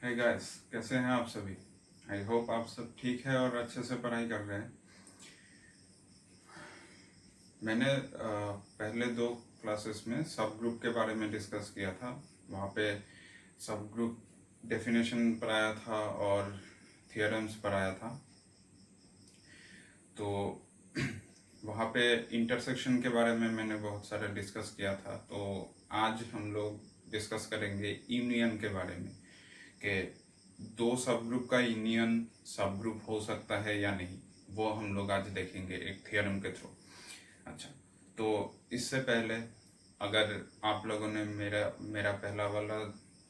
Hi guys, कैसे हैं आप सभी। आई होप आप सब ठीक है और अच्छे से पढ़ाई कर रहे हैं। मैंने पहले 2 क्लासेस में सब ग्रुप के बारे में डिस्कस किया था। वहाँ पे सब ग्रुप डेफिनेशन पढ़ाया था और थियरम्स पढ़ाया था। तो वहाँ पे इंटरसेक्शन के बारे में मैंने बहुत सारा डिस्कस किया था। तो आज हम लोग डिस्कस करेंगे यूनियन के बारे में कि 2 सब ग्रुप का यूनियन सब ग्रुप हो सकता है या नहीं। वो हम लोग आज देखेंगे एक थियरम के थ्रू। अच्छा, तो इससे पहले अगर आप लोगों ने मेरा पहला वाला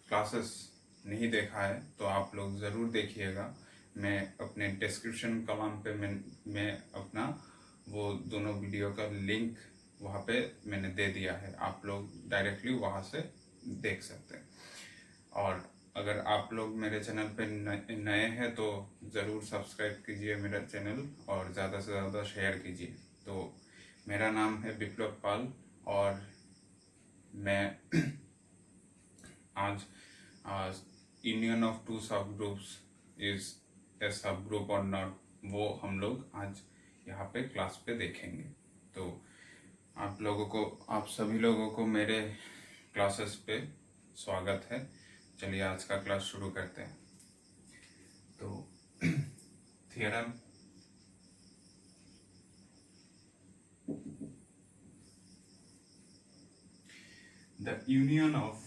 क्लासेस नहीं देखा है तो आप लोग ज़रूर देखिएगा। मैं अपने डिस्क्रिप्शन कॉलम पे मैं अपना वो दोनों वीडियो का लिंक वहाँ पे मैंने दे दिया है। आप लोग डायरेक्टली वहाँ से देख सकते हैं। और अगर आप लोग मेरे चैनल पे नए हैं तो ज़रूर सब्सक्राइब कीजिए मेरा चैनल और ज़्यादा से ज़्यादा शेयर कीजिए। तो मेरा नाम है विप्लव पाल और मैं आज union of 2 sub groups is a sub group और नॉट, वो हम लोग आज यहाँ पे क्लास पे देखेंगे। तो आप सभी लोगों को मेरे क्लासेस पे स्वागत है। चलिए आज का क्लास शुरू करते हैं। तो theorem the union of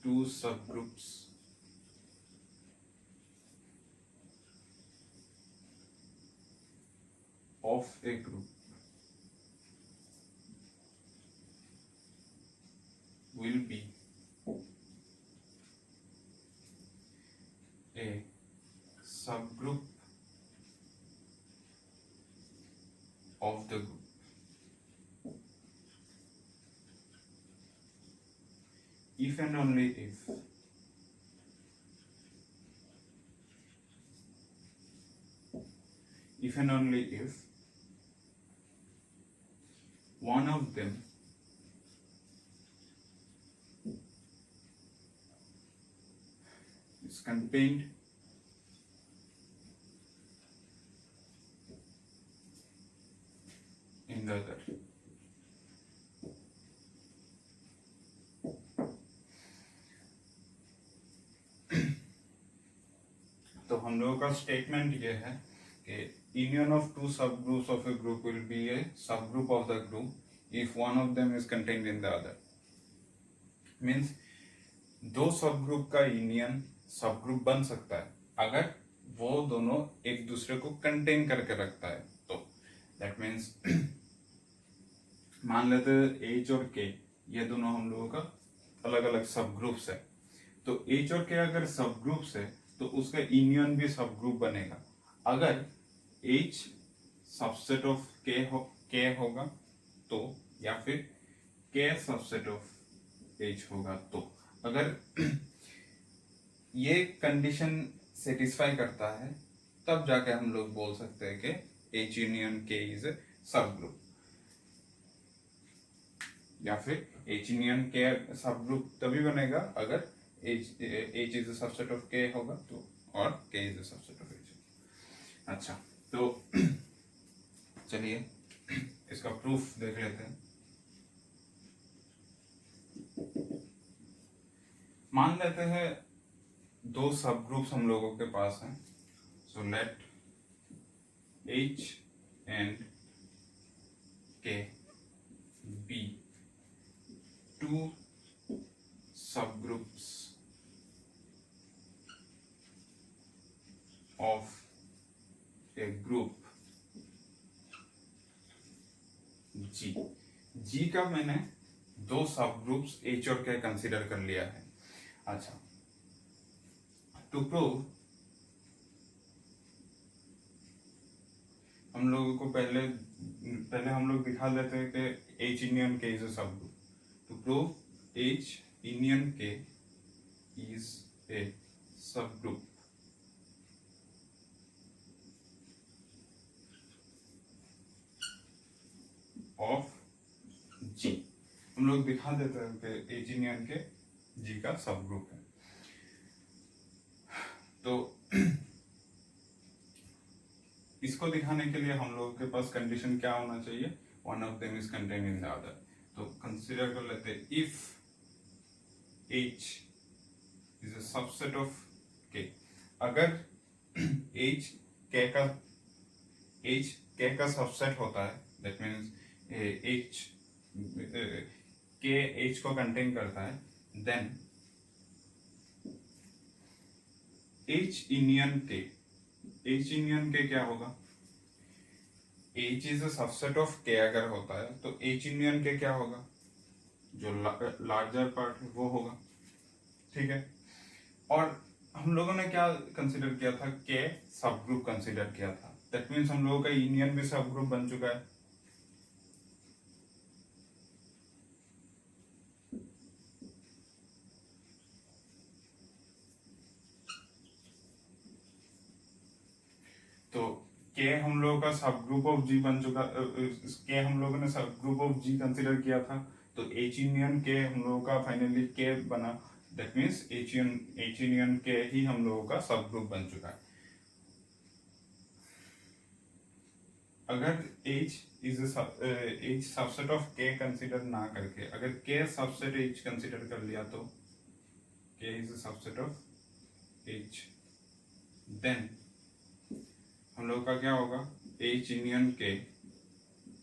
two subgroups of a group will be a subgroup of the group if and only if one of them is contained in the other. तो हम लोगों का स्टेटमेंट ये है कि union of 2 sub groups of a group will be a sub group of the group if one of them is contained in the other. Means 2 sub group का union सब group बन सकता है अगर वो दोनों एक दूसरे को कंटेन करके रखता है। तो दैट मीन्स मान लेते एच और के, ये दोनों हम लोगों का अलग अलग सब ग्रुप्स है। तो एच और के अगर सब ग्रुप्स है तो उसका यूनियन भी सब ग्रुप बनेगा अगर एच सबसेट ऑफ के होगा तो, या फिर के सबसेट ऑफ एच होगा तो। अगर ये कंडीशन सेटिस्फाई करता है तब जाके हम लोग बोल सकते हैं कि एच यूनियन के इज ए सब ग्रुप, या फिर एच यूनियन के सब ग्रुप तभी बनेगा अगर H is the subset of K होगा तो, और K is the subset of H। अच्छा, तो चलिए इसका प्रूफ देख लेते हैं। मान लेते हैं 2 सब ग्रुप्स हम लोगों के पास हैं। So let H and K be 2 subgroups of a group G। G का मैंने 2 सब ग्रुप्स H और K कंसीडर कर लिया है। अच्छा, टू प्रूव हम लोगों को पहले हम लोग दिखा देते हैं कि H union K is a sub group. To prove H union K is a subgroup of G। हम लोग दिखा देते हैं कि H यूनियन के G का सब ग्रुप है। तो इसको दिखाने के लिए हम लोगों के पास कंडीशन क्या होना चाहिए, one of them is contained in the other. तो कंसीडर कर लेते हैं if H is a subset of K, अगर H K का सबसेट होता है, that means H K H को कंटेन करता है, देन H यूनियन K क्या होगा, H is a subset of K अगर होता है तो H यूनियन K क्या होगा, जो लार्जर पार्ट है वो होगा, ठीक है। और हम लोगों ने क्या कंसीडर किया था, K सब ग्रुप कंसीडर किया था, दैट मीन्स हम लोगों का यूनियन भी सब ग्रुप बन चुका है। तो K हम लोगों का सब ग्रुप ऑफ G बन चुका, K हम लोगों ने सब ग्रुप ऑफ G कंसीडर किया था, तो H यूनियन K हम लोगों का फाइनली K बना, that means H union K ही हम लोगों का सब ग्रुप बन चुका है। अगर H subset of K consider ना करके अगर K सबसेट H कंसीडर कर लिया तो K is a subset of H, then हम लोग का क्या होगा, H union K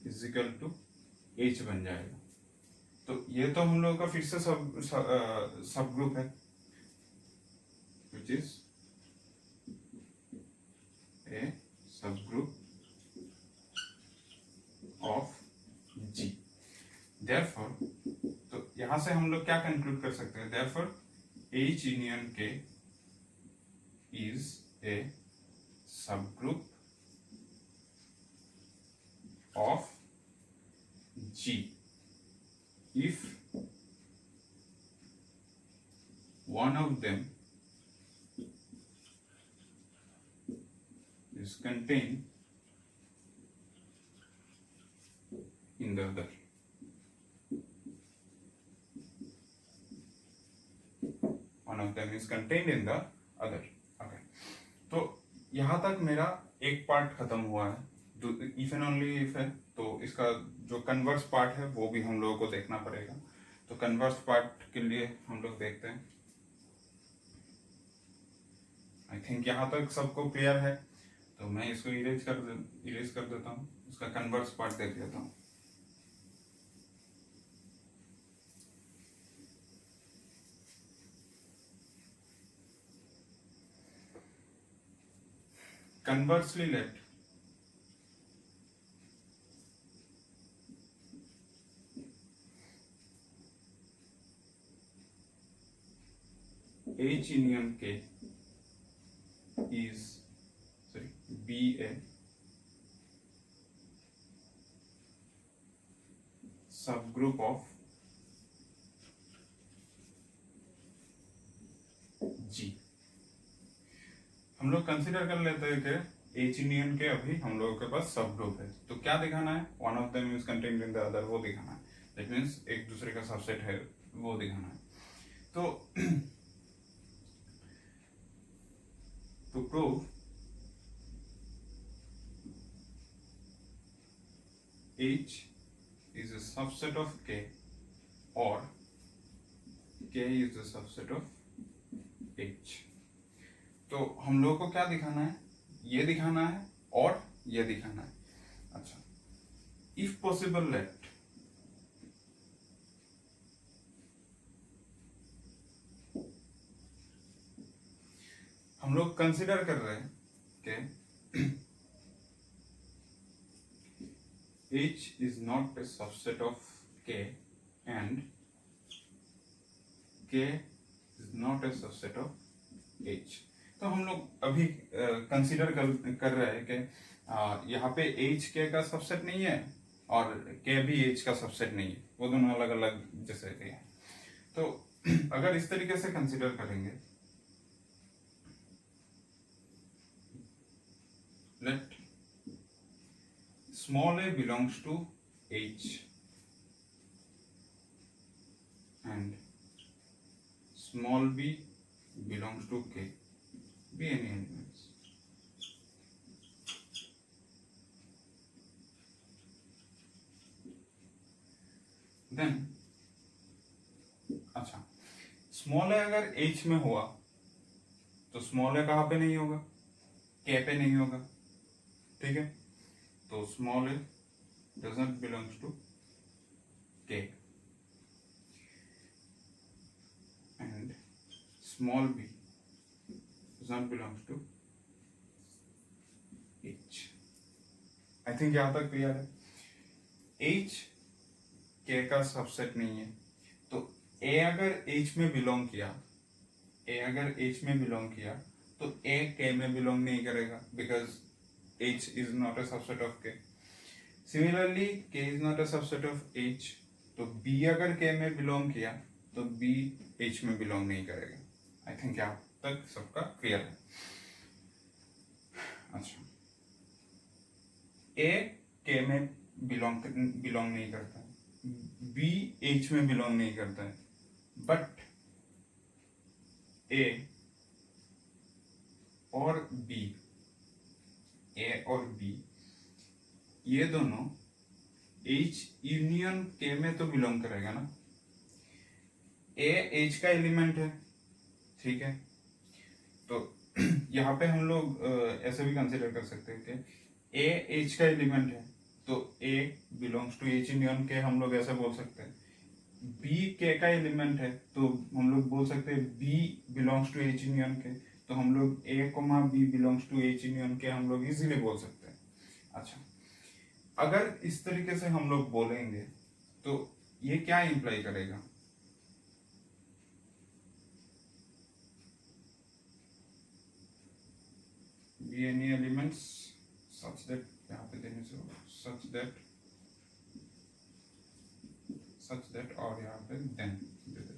is equal to H बन जाएगा। तो ये तो हम लोग का फिर से सब ग्रुप है, which is a sub group of G। Therefore तो यहां से हम लोग क्या कंक्लूड कर सकते हैं, therefore H union K is a subgroup of G if one of them is contained in the other। One of them is contained in the other। Okay, तो यहाँ तक मेरा एक पार्ट खत्म हुआ है, इफ एंड ओनली इफ है, तो इसका जो कन्वर्स पार्ट है वो भी हम लोगों को देखना पड़ेगा। तो कन्वर्स पार्ट के लिए हम लोग देखते हैं, आई थिंक यहाँ तक सबको क्लियर है, तो मैं इसको इरेज कर देता हूँ, इसका कन्वर्स पार्ट देख लेता हूँ। Conversely, let H union K is be a subgroup of G। हम लोग कंसिडर कर लेते हैं कि H यूनियन के अभी हम लोगों के पास सब ग्रुप है, तो क्या दिखाना है, one of them is contained in the other, वो दिखाना है, दैट मीन्स एक दूसरे का सबसेट है वो दिखाना है। तो to prove H is a subset of K or K is a subset of H, तो हम लोग को क्या दिखाना है, ये दिखाना है और ये दिखाना है। अच्छा, इफ पॉसिबल लेट हम लोग कंसिडर कर रहे हैं कि H is not a subset of K and K is not a subset of H। तो हम लोग अभी कंसिडर कर रहे हैं कि यहाँ पे H K का सबसेट नहीं है और K भी H का सबसेट नहीं है, वो दोनों अलग अलग जैसे हैं। तो अगर इस तरीके से कंसिडर करेंगे, let small a belongs to H small b belongs to k, be any elements. Then अच्छा, स्मॉल है अगर h में हुआ तो स्मॉल है कहाँ पे नहीं होगा, k पे नहीं होगा, ठीक है। तो स्मॉल है doesn't belongs to k and small b does not belongs to h. I think यहां तक क्लियर है। h k का सबसेट नहीं है, तो a अगर h में बिलोंग किया, a अगर h में बिलोंग किया तो a k में बिलोंग नहीं करेगा, because h is not a subset of k. Similarly k is not a subset of h, तो b अगर k में बिलोंग किया तो b h में बिलोंग नहीं करेगा। आई थिंक यहाँ तक सबका क्लियर है। अच्छा, a k में बिलोंग नहीं करता है, b h में बिलोंग नहीं करता है, बट a और b, a और b ये दोनों h यूनियन k में तो बिलोंग करेगा ना। a h का एलिमेंट है, ठीक है। तो यहाँ पे हम लोग ऐसे भी कंसिडर कर सकते हैं कि a h का एलिमेंट है, तो a belongs to h union k, हम लोग ऐसे बोल सकते हैं। b k का एलिमेंट है, तो हम लोग बोल सकते हैं b belongs to h union k, तो हम लोग a b belongs to h union k हम लोग इजीली बोल सकते हैं। अच्छा, अगर इस तरीके से हम लोग बोलेंगे तो ये क्या इंप्लाई करेगा, be any elements such that, यहाँ पे देने से such that और यहाँ पे then दे देते।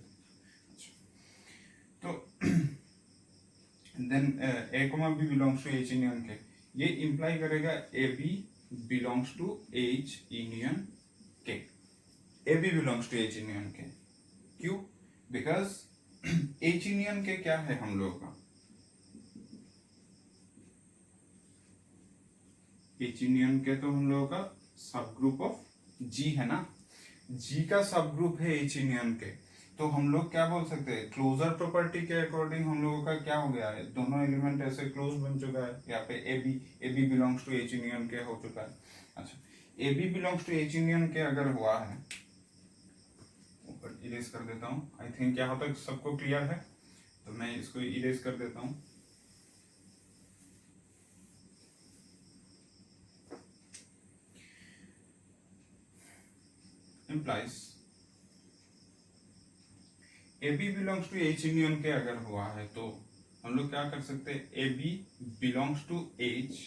तो then a b belongs to h union k, ये इंप्लाई करेगा a b belongs to h union k, a b belongs to h union k। क्यों? बिकॉज h union k क्या है हम लोगों का, h यूनियन के तो हम लोगों का सब ग्रुप ऑफ g है ना, g का सब ग्रुप है h यूनियन के, तो हम लोग क्या बोल सकते हैं, क्लोजर प्रॉपर्टी के अकॉर्डिंग हम लोगों का क्या हो गया है, दोनों एलिमेंट ऐसे क्लोज बन चुका है। यहाँ पे a b belongs to h union K हो चुका है। अच्छा, a b belongs to h union K अगर हुआ है, ऊपर इरेज कर देता हूँ। आई थिंक यहाँ तक सबको क्लियर है, तो मैं इसको इरेज कर देता हूँ। implies AB belongs to H union K अगर हुआ है तो हम लोग क्या कर सकते हैं, AB belongs to H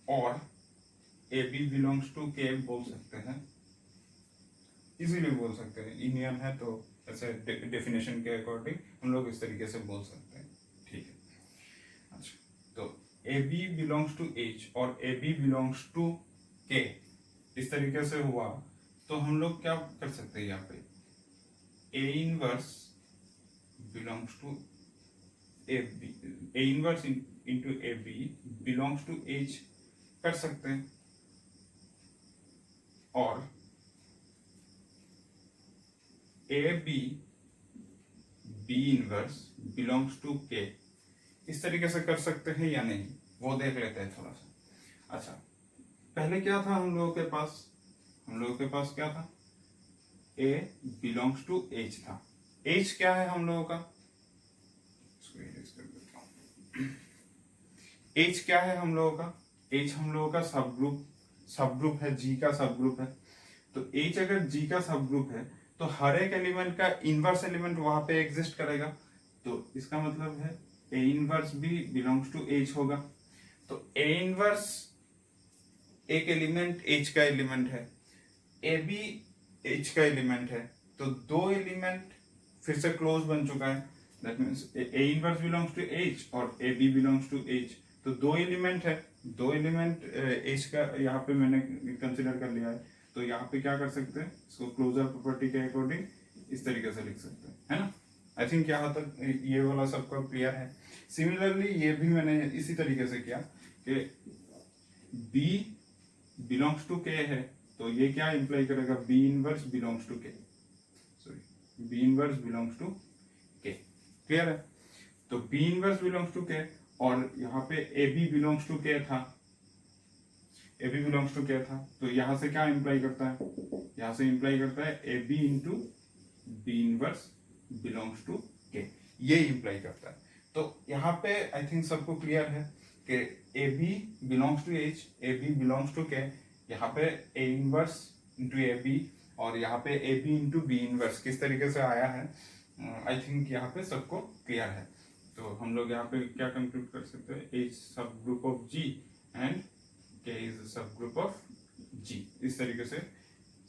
और AB belongs to K बोल सकते हैं, इजीली बोल सकते हैं। यूनियन है तो ऐसे डेफिनेशन के अकॉर्डिंग हम लोग इस तरीके से बोल सकते हैं, ठीक है। अच्छा, तो AB belongs to H और AB belongs to K इस तरीके से हुआ तो हम लोग क्या कर सकते हैं, यहाँ पे A inverse belongs to AB, A inverse into AB belongs to H कर सकते हैं, और AB B inverse belongs to K इस तरीके से कर सकते हैं या नहीं, वो देख लेते हैं थोड़ा सा। अच्छा, पहले क्या था हम लोगों के पास, हम लोगों के पास क्या था, A बिलोंग्स टू H था। H क्या है हम लोगों का, इसको इरेज कर देता हूं। H क्या है हम लोगों का, H हम लोगों का सब ग्रुप है, G का सब ग्रुप है। तो H अगर G का सब ग्रुप है तो हर एक एलिमेंट का इनवर्स एलिमेंट वहां पे एग्जिस्ट करेगा, तो इसका मतलब है A इनवर्स भी बिलोंग्स टू H होगा। तो A इनवर्स एक एलिमेंट H का एलिमेंट है, ए बी H का एलिमेंट है, तो दो एलिमेंट फिर से क्लोज बन चुका है। That means A inverse belongs to H और A B belongs to H, तो दो एलिमेंट है, दो एलिमेंट H का यहाँ पे मैंने कंसिडर कर लिया है। तो यहाँ पे क्या कर सकते हैं, इसको क्लोजर प्रॉपर्टी के अकॉर्डिंग इस तरीके से लिख सकते हैं, है ना। आई थिंक यहाँ तक ये वाला सबको क्लियर है। सिमिलरली ये भी मैंने इसी तरीके से किया कि B बिलोंग्स टू K है, तो ये क्या इंप्लाई करेगा, B inverse belongs to K, sorry B inverse belongs to K। Clear है? तो B inverse belongs to K, और यहाँ पे AB बिलोंग्स टू K था, AB बिलोंग्स टू K था, तो यहाँ से क्या इंप्लाई करता है, यहाँ से इंप्लाई करता है AB into B inverse belongs to K, ये इंप्लाई करता है। तो यहाँ पे आई थिंक सबको क्लियर है कि AB belongs to H, AB belongs to K, यहाँ पे A इनवर्स इंटू AB, और यहाँ पे AB इंटू B इनवर्स किस तरीके से आया है, आई थिंक यहाँ पे सबको क्लियर है। तो हम लोग यहाँ पे क्या कंक्लूड कर सकते हैं, H सब group of G and K is सब ग्रुप ऑफ G, इस तरीके से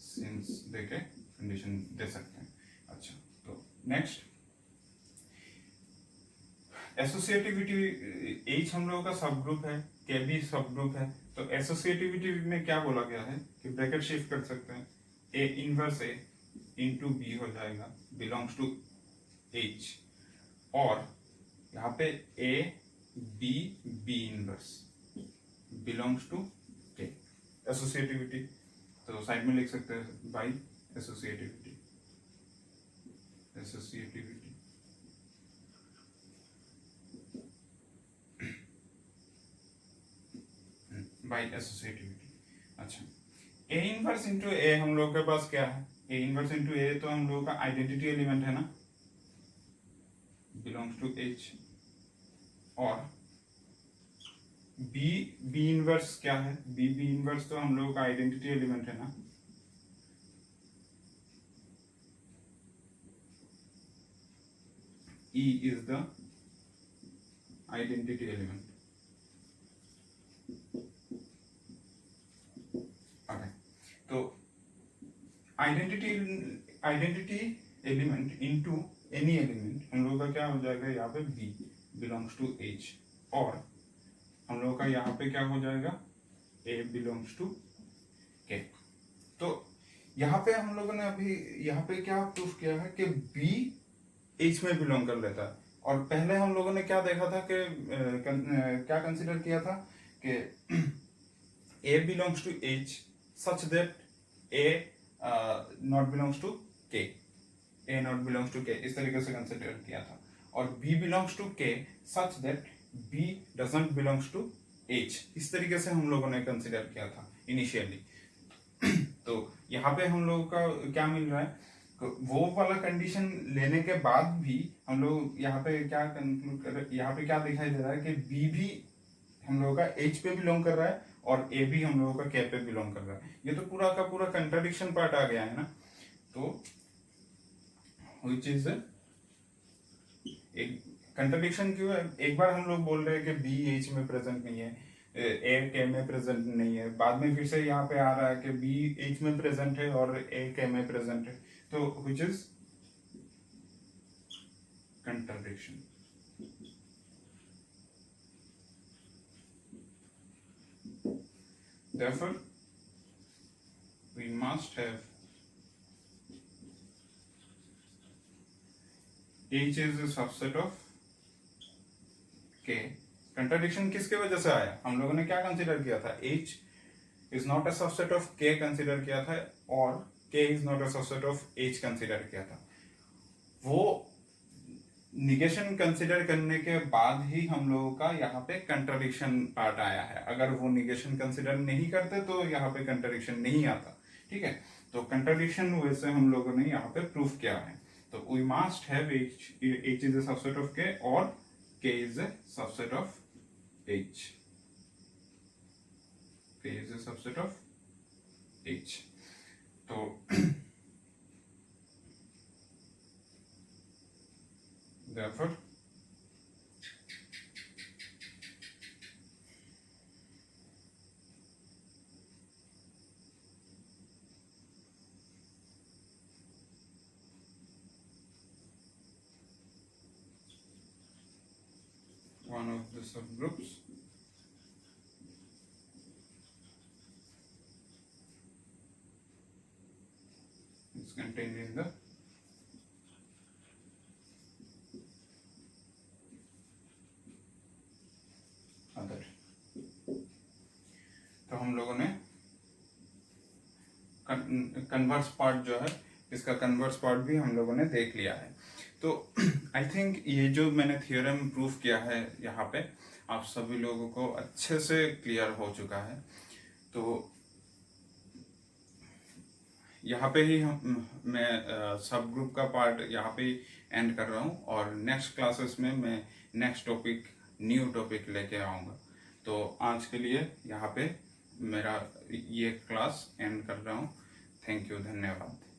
सिंस देके कंडीशन दे सकते हैं। अच्छा, तो नेक्स्ट एसोसिएटिविटी, H हम लोगों का सब ग्रुप है, K भी सब ग्रुप है, तो एसोसिएटिविटी में क्या बोला गया है कि ब्रैकेट शिफ्ट कर सकते हैं, A inverse A into B हो जाएगा बिलोंग्स टू H, और यहाँ पे A B B inverse belongs to K, associativity. तो साइड में लिख सकते हैं by associativity, associativity by associativity. अच्छा, A इनवर्स इंटू A हम लोग के पास क्या है, A इनवर्स इंटू A तो हम लोगों का आइडेंटिटी एलिमेंट है ना, बिलोंग्स टू H, और B इनवर्स क्या है, B इनवर्स तो हम लोगों का आइडेंटिटी एलिमेंट है ना, E is the identity element। okay, तो identity element into any element हम लोगों का क्या हो जाएगा, यहाँ पे B बिलोंग्स टू H, और हम लोगों का यहाँ पे क्या हो जाएगा, A बिलोंग्स टू K। तो यहाँ पे हम लोगों ने अभी यहाँ पे क्या प्रूफ किया है कि B H में बिलोंग कर लेता है, और पहले हम लोगों ने क्या देखा था कि क्या कंसीडर किया था कि A belongs to H such that A not belongs to K, A not belongs to K, इस तरीके से कंसीडर किया था, और B belongs to K such that B doesn't belongs to H, इस तरीके से हम लोगों ने कंसीडर किया था इनिशियली। तो यहाँ पे हम लोगों का क्या मिल रहा है, वो वाला कंडीशन लेने के बाद भी हम लोग यहाँ पे क्या कंक्लूड कर रहे हैं, यहाँ पे क्या दिखाई दे रहा है कि B भी हम लोगों का H पे बिलोंग कर रहा है, और A भी हम लोगों का K पे बिलोंग कर रहा है। ये तो पूरा का पूरा कंट्राडिक्शन पार्ट आ गया है ना। तो which is एक कंट्राडिक्शन क्यों है, एक बार हम लोग बोल रहे हैं कि B H में प्रेजेंट नहीं है, A K में प्रेजेंट नहीं है, बाद में फिर से यहाँ पे आ रहा है कि B H में प्रेजेंट है और A K में प्रेजेंट है, तो which is contradiction। Therefore we must have H is a subset of K। Contradiction किसके वजह से आया, हम लोगों ने क्या कंसीडर किया था, H is not a subset of K consider किया था, और K is not a subset of H consider किया था। वो निगेशन कंसीडर करने के बाद ही हम लोगों का यहाँ पे कंट्राडिक्शन पार्ट आया है, अगर वो निगेशन कंसीडर नहीं करते तो यहाँ पे कंट्राडिक्शन नहीं आता। ठीक है, तो कंट्राडिक्शन वैसे हम लोगों ने यहाँ पे प्रूफ किया है। तो we must have H is a subset of K और K is a subset of H, K is a subset of H। तो therefore one of the subgroups is contained in the converse part जो है, इसका converse part भी हम लोगों ने देख लिया है। तो आई थिंक ये जो मैंने थियोरम प्रूफ किया है यहाँ पे, आप सभी लोगों को अच्छे से क्लियर हो चुका है। तो यहाँ पे ही मैं सब ग्रुप का पार्ट यहाँ पे ही एंड कर रहा हूँ, और नेक्स्ट क्लासेस में मैं नेक्स्ट टॉपिक, न्यू टॉपिक लेके आऊँगा। तो आज के लिए यहाँ पे मेरा ये क्लास एंड कर रहा हूँ। थैंक यू, धन्यवाद।